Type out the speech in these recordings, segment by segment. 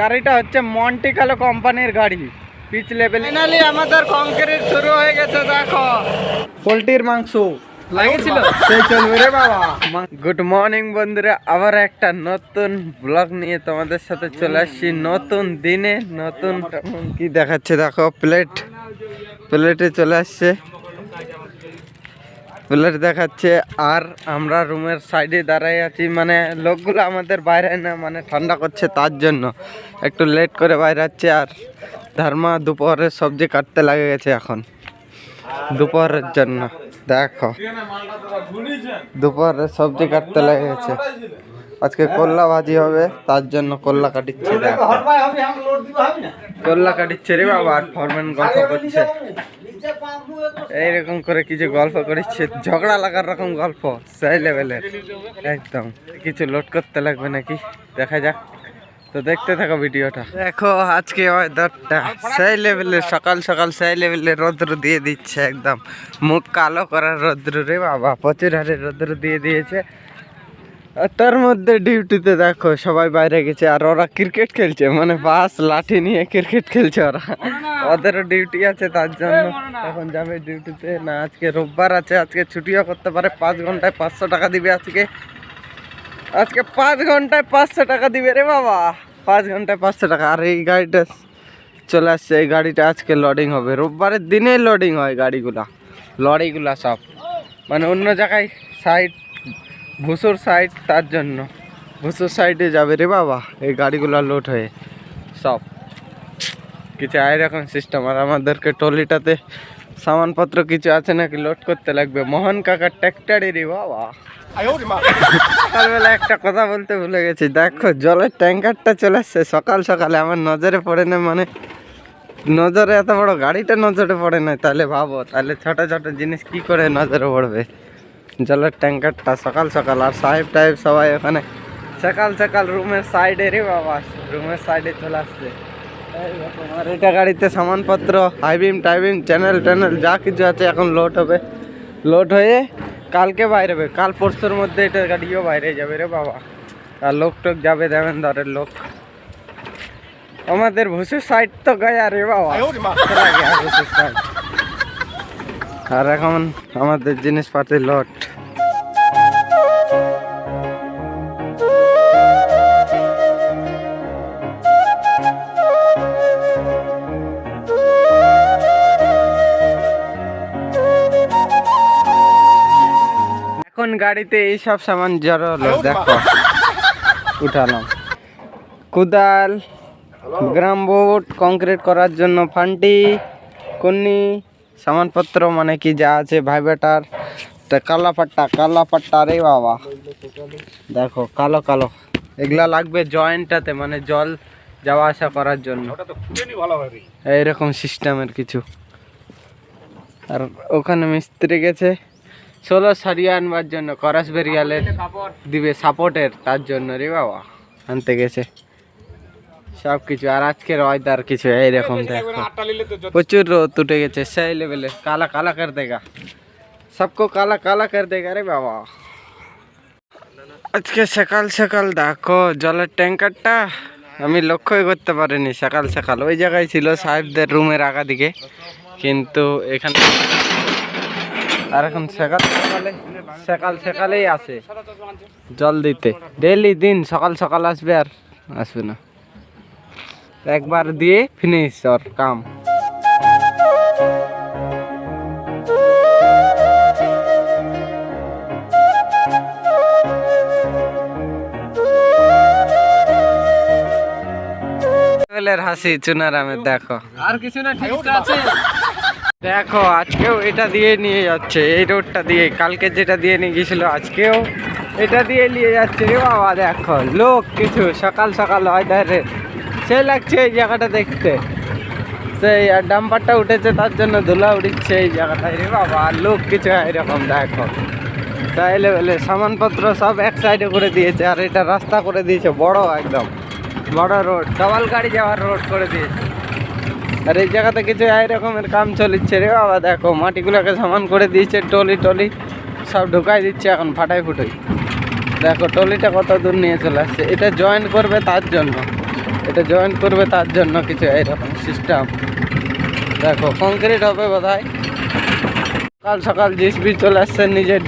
গাড়িটা হচ্ছে Monte Carlo কোম্পানির গাড়ি, পিচ লেভেল। ফাইনালি আমাদের কংক্রিট শুরু হয়ে গেছে। দেখো পোল্ট্রির মাংস লাগিয়েছিল, সেই চলবে রে বাবা। গুড মর্নিং বন্ধুরা, আবার একটা নতুন ব্লগ নিয়ে তোমাদের সাথে চলে আসছি। নতুন দিনে নতুন কি দেখাচ্ছে দেখো, প্লেটে চলে আসছে, প্লেট দেখাচ্ছে। আর আমরা রুমের সাইডে দাঁড়াই আছি, মানে লোকগুলো আমাদের বাইরে না, মানে ঠান্ডা করছে তার জন্য একটু লেট করে বাইরে যাচ্ছে। আর ধর্মা দুপুরের সবজি কাটতে লাগে গেছে এখন দুপুরের জন্য। দেখো দুপুরের সবজি কাটতে লেগে গেছে, আজকে করলা ভাজি হবে তার জন্য করলা কাটিচ্ছে। দেখো করলা কাটিচ্ছে রে বাবা। আর ফরম্যান গল্প করছে, এইরকম করে কিছু গল্প করেছে, ঝগড়া লাগার রকম গল্প, সেই লেভেলের একদম। কিছু লোড করতে লাগবে নাকি, দেখা যাক। তো দেখতে থাকো ভিডিওটা। দেখো আজকে ওয়েদারটা সেই লেভেলের, সকাল সকাল সেই লেভেলের রৌদ্র দিয়ে দিচ্ছে, একদম মুখ কালো করার রৌদ্র রে বাবা, প্রচুর হারে রৌদ্র দিয়ে দিয়েছে। আর তার মধ্যে ডিউটিতে দেখো সবাই বাইরে গেছে, আর ওরা ক্রিকেট খেলছে, মানে বাস লাঠি নিয়ে ক্রিকেট খেলছে ওরা। ওদেরও ডিউটি আছে তার জন্য এখন যাবে ডিউটিতে। না আজকে রোববার আছে, আজকে ছুটিও করতে পারে। 5 ঘন্টায় 500 টাকা দিবে আজকে 5 ঘন্টায় 500 টাকা দিবে রে বাবা, 5 ঘন্টায় 500 টাকা। আর এই গাড়িটা চলে আসছে, এই গাড়িটা আজকে লোডিং হবে। রোববারের দিনে লোডিং হয় লরিগুলা সব, মানে অন্য জায়গায় সাইড ভুসুর সাইড, তার জন্য ভুসুর সাইডে যাবে রে বাবা এই গাড়িগুলো লোড হয়ে সব কিছু। এরকম সিস্টেম। আর আমাদেরকে ট্রলিটাতে সামানপত্র কিছু আছে নাকি লোড করতে লাগবে। মোহন কাকার ট্র্যাক্টরে রে বাবা। সকালবেলা একটা কথা বলতে ভুলে গেছি, দেখো জলের ট্যাঙ্কারটা চলে আসছে সকাল সকালে, আমার নজরে পড়ে না, মানে নজরে এত বড় গাড়িটা নজরে পড়ে না। তাহলে ভাবো, তাহলে ছোট ছোট জিনিস কি করে নজরে পড়বে। জলের ট্যাঙ্কারটা সকাল সকাল, আর সাহেব টাহেব সবাই ওখানে সকাল সকাল রুমের সাইডে রে বাবা, রুমের সাইডে চলে আসছে। আর এটা গাড়িতে সামানপত্র হাইবিম টাইবিম চ্যানেল যা কিছু আছে এখন লোড হবে, লোড হয়ে কালকে বাইরে হবে। কাল পরশুর মধ্যে এটা গাড়িও বাইরে যাবে রে বাবা। আর লোক টোক যাবে দেবেন্দ্রের লোক। আমাদের ভুসুর সাইড তো গয়া রে বাবা, ভুসুর সাইড। আর এখন আমাদের জিনিসপাতি লোড। এখন গাড়িতে এইসব সামান জড়ো হলো, দেখো উঠালাম কুদাল, গ্রাম বোট, কংক্রিট করার জন্য ফান্টি, কন্নি, সামানপত্র মানে কি যা আছে, ভাইবেটার, কালা পাট্টা রে বাবা। দেখো কালো কালো এগুলা লাগবে জয়েন্টটাতে, মানে জল যাওয়া আসা করার জন্য, এইরকম সিস্টেমের কিছু। আর ওখানে মিস্ত্রি গেছে 16 সারিয়ে আনবার জন্য, করস বেরিয়ালের দিবে সাপোর্টের, তার জন্য রে বাবা আনতে গেছে সব কিছু। আর আজকের ওয়েদার কিছু এইরকম, দেখো প্রচুর রোদ উঠে গেছে সেই লেভেলে, কালা কালা কর দেগা সবকো, কালা কালা কর দেগা রে বাবা। আজকে সকাল সকাল দেখো জলের ট্যাঙ্কারটা আমি লক্ষ্যই করতে পারিনি। সকাল সকাল ওই জায়গায় ছিল সাহেবদের রুমের আগা দিকে, কিন্তু এখানে আর এখন সকাল সকালেই আসে জল দিতে। ডেইলি দিন সকাল সকাল আসবে, আর আসবে না, একবার দিয়ে ফিনিশ ওর কাম। হাসি চুনারামের। দেখো আর কিছু না, ঠিক আছে। দেখো আজকেও এটা দিয়ে নিয়ে যাচ্ছে, এই রোডটা দিয়ে, কালকে যেটা দিয়ে নিয়ে গেছিল আজকেও এটা দিয়ে নিয়ে যাচ্ছে রে বাবা। দেখো লোক কিছু সকাল সকাল ওয়েদারে সে লাগছে এই জায়গাটা দেখতে, সেই আর ডাম্পারটা উঠেছে তার জন্য ধুলা উড়িচ্ছে এই জায়গাটায় রে বাবা। আর লোক কিছু এরকম দেখো তাই লেভেলে, সামানপত্র সব এক সাইডে করে দিয়েছে। আর এটা রাস্তা করে দিয়েছে বড়, একদম বড় রোড, ডাবল গাড়ি যাওয়ার রোড করে দিয়েছে। আর এই জায়গাতে কিছু এই রকমের কাম চলিচ্ছে রে বাবা। দেখো মাটিগুলোকে সমান করে দিয়েছে, টলি সব ঢুকাই দিচ্ছে এখন ফাটাই ফুটাই। দেখো টলিটা কত দূর নিয়ে চলে আসছে, এটা জয়েন করবে তার জন্য। এটা জয়েন করবে তার জন্য কিছু এইরকম সিস্টেম। দেখো কংক্রিট হবে বোধহয়। সকাল সকাল জিসবি চলে আসছে নিজের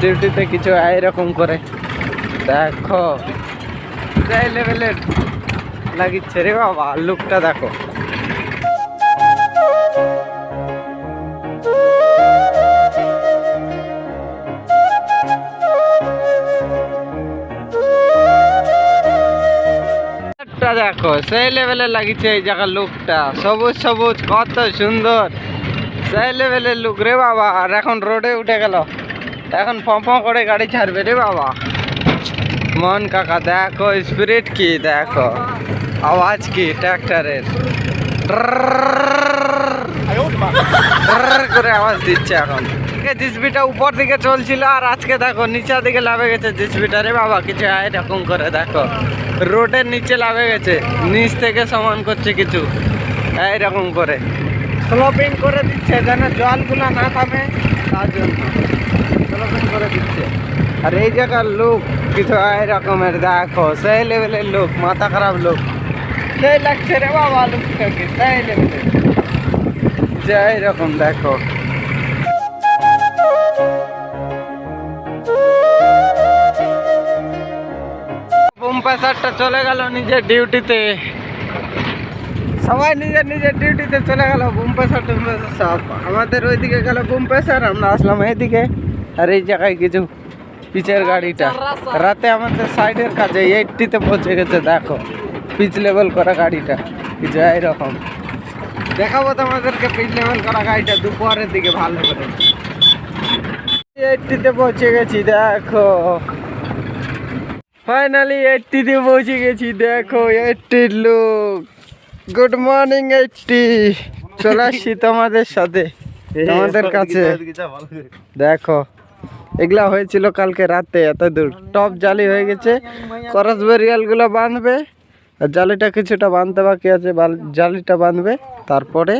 ডিউটিতে কিছু এইরকম করে। দেখো সেই লেভেলের লাগিচ্ছে রে বাবা, লুকটা দেখো। দেখো সেই লেভেলের লাগিচ্ছে এই জায়গার লুকটা, সবুজ সবুজ কত সুন্দর, সেই লেভেলের লুক রে বাবা। আর এখন রোডে উঠে গেল, এখন ফঁ করে গাড়ি ছাড়বে রে বাবা। মন কাকা দেখো স্পিরিট কি, দেখো আওয়াজ কি ট্র্যাক্টরের করে আওয়াজ দিচ্ছে। এখন জিসবিটা উপর দিকে চলছিল আর আজকে দেখো নিচের দিকে লাভে গেছে জিসবিটা রে বাবা। কিছু এরকম করে দেখো রোডের নিচে লাভে গেছে, নিচ থেকে সমান করছে কিছু এইরকম করে স্লোপিং করে দিচ্ছে যেন জলগুলো না থামে, তার জন্য স্লোপিং করে দিচ্ছে। আর এই জায়গার লোক কিছু এরকমের দেখো সেই লেভেলের লোক, মাথা খারাপ লোক, সেই লাগছে রে বাবা লোকটাকে, সেই লেভেলের যে এইরকম দেখো। বুম প্রেসারটা চলে গেল নিজের ডিউটিতে, সবাই নিজের ডিউটিতে চলে গেল। বুম প্রেসার সব আমাদের ওইদিকে গেল বুম প্রেসার, আমরা আসলাম এইদিকে। আর এই জায়গায় কিছু পিচের গাড়িটা রাতে আমাদের সাইডের কাছে 80-তে পৌঁছে গেছে। দেখো পিচ লেভেল করা গাড়িটা কিছু এইরকম দেখাবো তোমাদেরকে। পিচ লেভেল করা গাড়িটা দুপুরের দিকে ভালো করে 80-তে পৌঁছে গেছি। দেখো ফাইনালি 80-তে পৌঁছে গেছি। দেখো 80-র লোক, গুড মর্নিং 80, চলে আসছি তোমাদের সাথে, তোমাদের কাছে। দেখো এগুলা হয়েছিল কালকে রাতে, এত দূর টপ জালি হয়ে গেছে। করস বেরিয়াল গুলো বাঁধবে আর জালিটা কিছুটা বাঁধতে বাকি আছে, জালিটা বাঁধবে, তারপরে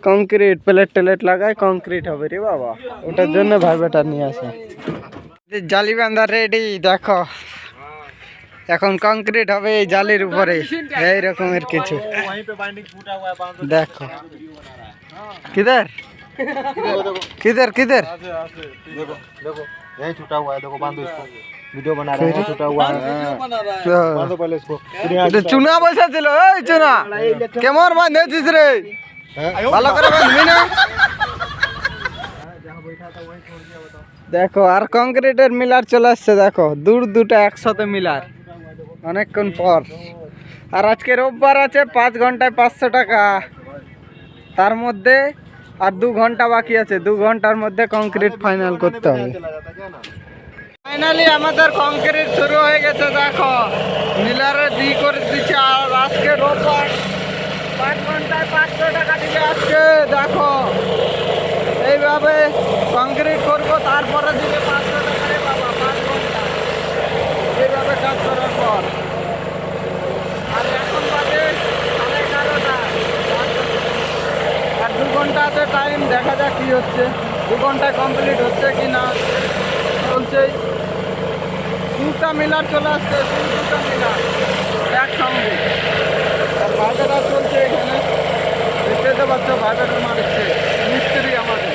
কংক্রিট প্লেট লাগায় কংক্রিট হবে রে বাবা। ওটার জন্য ভাইবেটা নিয়ে আসে। জালি বাঁধা রেডি, দেখো এখন কংক্রিট হবে এই জালির উপরে এই রকমের কিছু। দেখো কিধর किधर किधर यही छुटा हुआ है, देखो बांधो इसको, वीडियो बना रहे हैं, छुटा हुआ है, बांधो पहले इसको। चुना बसा ছিল এই চুনা কেমন বাঁধেছিস রে, ভালো করে বাঁধবি না। দেখো আর কংক্রিটের মিলার চলে আসছে, দেখো দূর দুটা একসাথে মিলার অনেকক্ষণ পর। আর আজকে রোববার আছে, 5 ঘন্টায় 500 টাকা। তার মধ্যে আর 2 ঘন্টা বাকি আছে, 2 ঘন্টার মধ্যে কংক্রিট ফাইনাল করতে হবে। ফাইনালি আমাদের কংক্রিট শুরু হয়ে গেছে। দেখো মিলারে করে দিচ্ছে। আর আজকে রোববার 5 ঘন্টায় 500 টাকা দিবে আজকে। দেখো এইভাবে কংক্রিট করবো, তারপরে দিবে 500 টাকা রে বাবা 5 ঘন্টা এইভাবে কাজ করার পর। আর এখন বাজে 11:30, আর 2 ঘন্টা আছে টাইম, দেখা যাক কি হচ্ছে। 2 ঘন্টায় কমপ্লিট হচ্ছে কি না। চলছেই, 2টা মিলার চলে আসছে, 2টা মিলার একসঙ্গে। আর ভাইবেটা চলছে এখানে, দেখতে পাচ্ছ ভাইবেটা মারছে মিস্ত্রি আমাদের।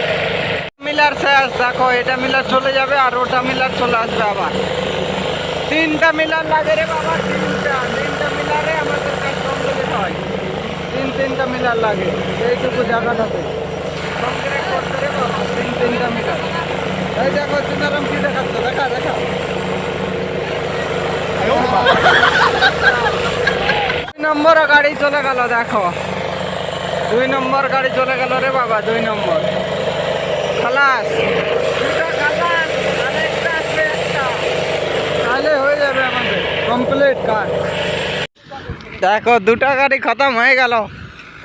মিলার শেষ, দেখো এটা মিলার চলে যাবে আর ওটা মিলার চলে আসবে আবার। 3টা মিলার লাগে রে বাবা, 3টা মিলারে আমাদের কাজ কমপ্লিট হয়। 3টা মিলার লাগে এইটুকু জায়গাটাতে কংক্রিট করতে রে বাবা। 3টা মিলার। এই দেখো চুনারাম কি দেখাচ্ছে, দেখা 2 নম্বর গাড়ি চলে গেল। দেখো 2 নম্বর গাড়ি চলে গেল রে বাবা, 2 নম্বর খালাস। তাহলে হয়ে যাবে আমাদের কমপ্লিট কাজ। দেখো 2টা গাড়ি খতম হয়ে গেল,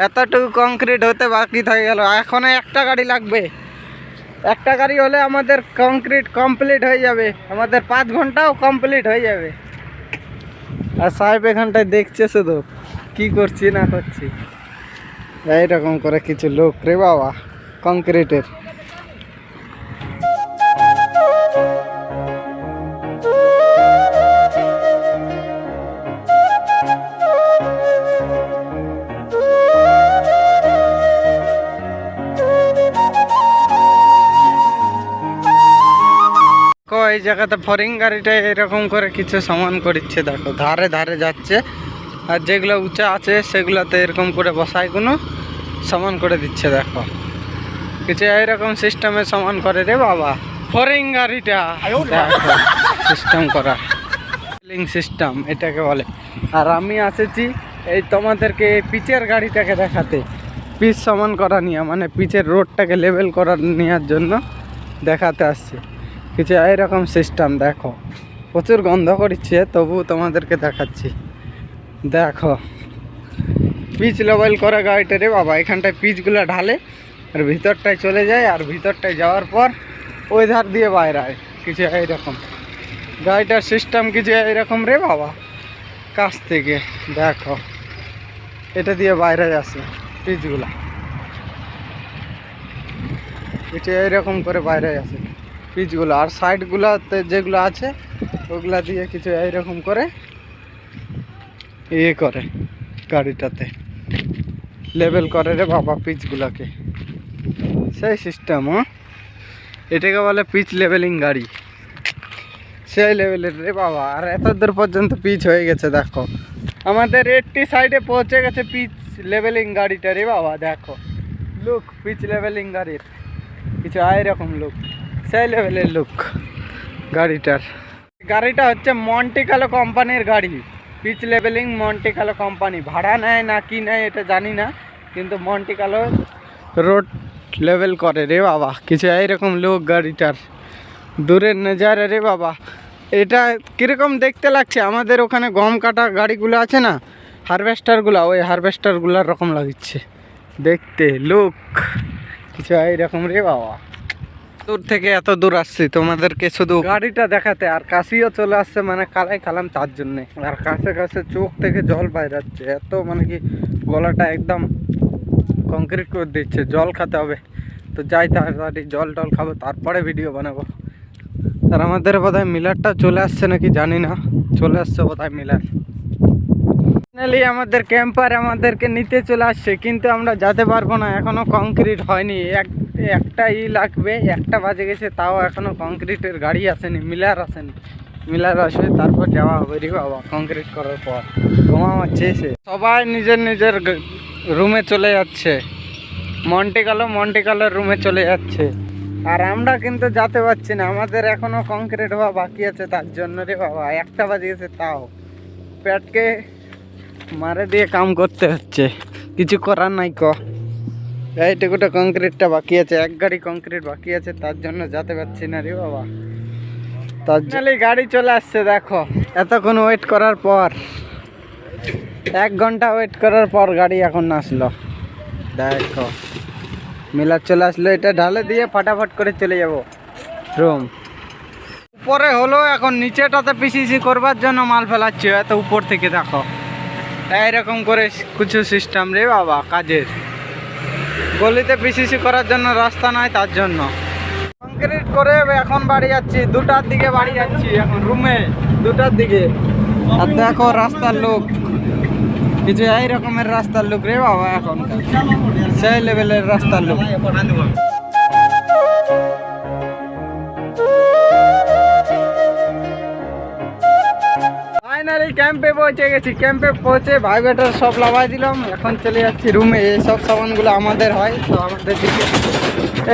এতটুকু কংক্রিট হতে বাকি থেকে গেল। এখন একটা গাড়ি লাগবে, একটা গাড়ি হলে আমাদের কংক্রিট কমপ্লিট হয়ে যাবে, আমাদের 5 ঘন্টাও কমপ্লিট হয়ে যাবে। আর সাহেব এখানটায় দেখছে শুধু কি করছি না করছি। এইরকম করে কিছু লোক রে বাবা কংক্রিটের। এই জায়গাতে ফরিং গাড়িটা এরকম করে কিছু সমান করছে, দেখো ধারে ধারে যাচ্ছে, আর যেগুলো উঁচা আছে সেগুলোতে এরকম করে বসায় কোনো সমান করে দিচ্ছে। দেখো কিছু এইরকম সিস্টেমে সমান করে রে বাবা ফরিং গাড়িটা, দেখো সিস্টেম করা সিস্টেম এটাকে বলে। আর আমি এসেছি এই তোমাদেরকে পিচের গাড়িটাকে দেখাতে, পিচ সমান করা নিয়ে, মানে পিচের রোডটাকে লেভেল করার নেওয়ার জন্য দেখাতে আসছে কিছু এইরকম সিস্টেম। দেখো প্রচুর গন্ধ করছে, তবু তোমাদেরকে দেখাচ্ছি। দেখো পিচ লেভেল করা গাড়িটা রে বাবা, এখানটায় পিচগুলো ঢালে আর ভিতরটায় চলে যায়, আর ভিতরটায় যাওয়ার পর ওই ধার দিয়ে বাইরে হয় কিছু এইরকম। গাড়িটার সিস্টেম কিছু এইরকম রে বাবা, কাছ থেকে দেখো এটা দিয়ে বাইরে আসে পিচগুলা, কিছু এইরকম করে বাইরে আসে পিচগুলো। আর সাইডগুলোতে যেগুলো আছে ওগুলা দিয়ে কিছু এইরকম করে ইয়ে করে গাড়িটাতে লেভেল করে রে বাবা পিচগুলাকে, সেই সিস্টেম। এটাকে বলে পিচ লেভেলিং গাড়ি, সেই লেভেলের রে বাবা। আর এত দূর পর্যন্ত পিচ হয়ে গেছে, দেখো আমাদের 80 সাইডে পৌঁছে গেছে পিচ লেভেলিং গাড়িটা রে বাবা। দেখো লুক পিচ লেভেলিং গাড়ির কিছু এইরকম লুক, সেই লেভেলের লুক গাড়িটার। গাড়িটা হচ্ছে মন্টি কার্লো কোম্পানির গাড়ি, pitch leveling Monte Carlo company. ভাড়া নেয় না কি নেয় এটা জানি না, কিন্তু মন্টি কার্লো রোড লেভেল করে রে বাবা। কিছু এইরকম লুক গাড়িটার, দূরের নজারা রে বাবা। এটা কীরকম দেখতে লাগছে, আমাদের ওখানে গম কাটা গাড়িগুলো আছে না, হারভেস্টারগুলো, ওই হারভেস্টারগুলোর রকম লাগছে দেখতে লুক কিছু এইরকম রে বাবা। দূর থেকে এত দূর আসছি তোমাদেরকে শুধু গাড়িটা দেখাতে, আর কাশিও চলে আসছে, মানে কালাই খালাম তার জন্যে। আর কাছে কাছে চোখ থেকে জল বাইরাচ্ছে, এত মানে কি গলাটা একদম কংক্রিট করে দিচ্ছে, জল খেতে হবে। তো যাই তাড়াতাড়ি জল টল খাবো, তারপরে ভিডিও বানাবো। আর আমাদের বোধহয় মিলারটা চলে আসছে নাকি জানি না, চলে আসছে বোধহয় মিলার। ফাইনালি আমাদের ক্যাম্পার আমাদেরকে নিতে চলে আসছে, কিন্তু আমরা যেতে পারবো না, এখনও কংক্রিট হয়নি। একটা লাগবে, 1টা বাজে গেছে, তাও এখনও কংক্রিটের গাড়ি আসেনি, মিলার আসেনি। মিলার আসবে তারপর যাওয়া হবে রে বাবা, কংক্রিট করার পর। ঘুমাচ্ছে এসে সবাই নিজের নিজের রুমে চলে যাচ্ছে, মন্টি কার্লোর রুমে চলে যাচ্ছে। আর আমরা কিন্তু যেতে পারছি না, আমাদের এখনও কংক্রিট হওয়া বাকি আছে, তার জন্য রে বাবা 1টা বাজে গেছে, তাও পেটকে মারে দিয়ে কাম করতে হচ্ছে, কিছু করার নাই। এইটুকুটা কংক্রিটটা বাকি আছে, 1 গাড়ি কংক্রিট বাকি আছে, তার জন্য যেতে পারছি না রে বাবা। তার জন্য গাড়ি চলে আসছে, দেখো এতক্ষণ ওয়েট করার পর, 1 ঘন্টা ওয়েট করার পর গাড়ি এখন আসলো। দেখো মিলার চলে আসলো, এটা ঢালে দিয়ে ফাটাফাট করে চলে যাব রুম। উপরে হলো, এখন নিচেটাতে পিসিসি করবার জন্য মাল ফেলাচ্ছে এত উপর থেকে। দেখো এইরকম করে কিছু সিস্টেম রে বাবা কাজের। গলিতে পিসিসি করার জন্য রাস্তা নাই, তার জন্য কংক্রিট করে এখন বাড়ি যাচ্ছি, 2টার দিকে বাড়ি যাচ্ছি এখন রুমে, 2টার দিকে। আর দেখো রাস্তার লোক, কিছু এই রকমের রাস্তার লোক রে বাবা, এখন সেই লেভেলের রাস্তার লোক। ফাইনালি ক্যাম্পে পৌঁছে গেছি, ক্যাম্পে পৌঁছে ভাইবেটার সব লাগাই দিলাম, এখন চলে যাচ্ছি রুমে। এই সব সামানগুলো আমাদের হয়, তো আমাদের দিকে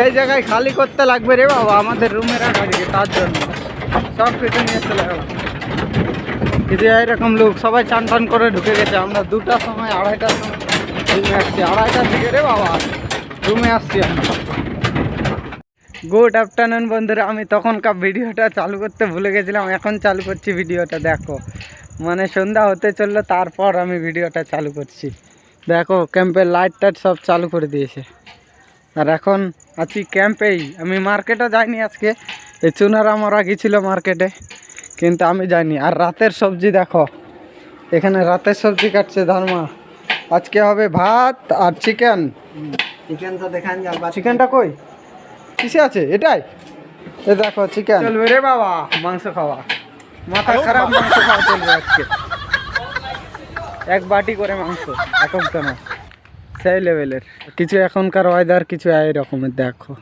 এই জায়গায় খালি করতে লাগবে রে বাবা, আমাদের রুমে রাখা দিকে, তার জন্য সব কিছু নিয়ে চলে গেলাম। কিছু এইরকম লোক সবাই চান টান করে ঢুকে গেছে। আমরা 2টার সময় 2:30টার সময় রুমে আসছি, 2:30টার দিকে রে বাবা রুমে আসছি আমরা। গুড আফটারনুন বন্ধুরা, আমি তখনকার ভিডিওটা চালু করতে ভুলে গেছিলাম, এখন চালু করছি ভিডিওটা। দেখো মানে সন্ধ্যা হতে চললো, তারপর আমি ভিডিওটা চালু করছি। দেখো ক্যাম্পের লাইট টাইট সব চালু করে দিয়েছে। আর এখন আছি ক্যাম্পেই, আমি মার্কেটও যাইনি আজকে। এই চুনারা মরা গেছিলো মার্কেটে, কিন্তু আমি যাইনি। আর রাতের সবজি দেখো, এখানে রাতের সবজি কাটছে ধর্মা। আজকে হবে ভাত আর চিকেন। চিকেনটা দেখান, চিকেনটা কই কিসে আছে? এটাই এ দেখো চিকেন চলবে রে বাবা, মাংস খাওয়া মাথা খারাপ, মাংস খাওয়া চলবে আজকে। 1 বাটি করে মাংস এখন কেন, সেই লেভেলের কিছু। এখনকার ওয়েদার কিছু এই রকমের দেখো।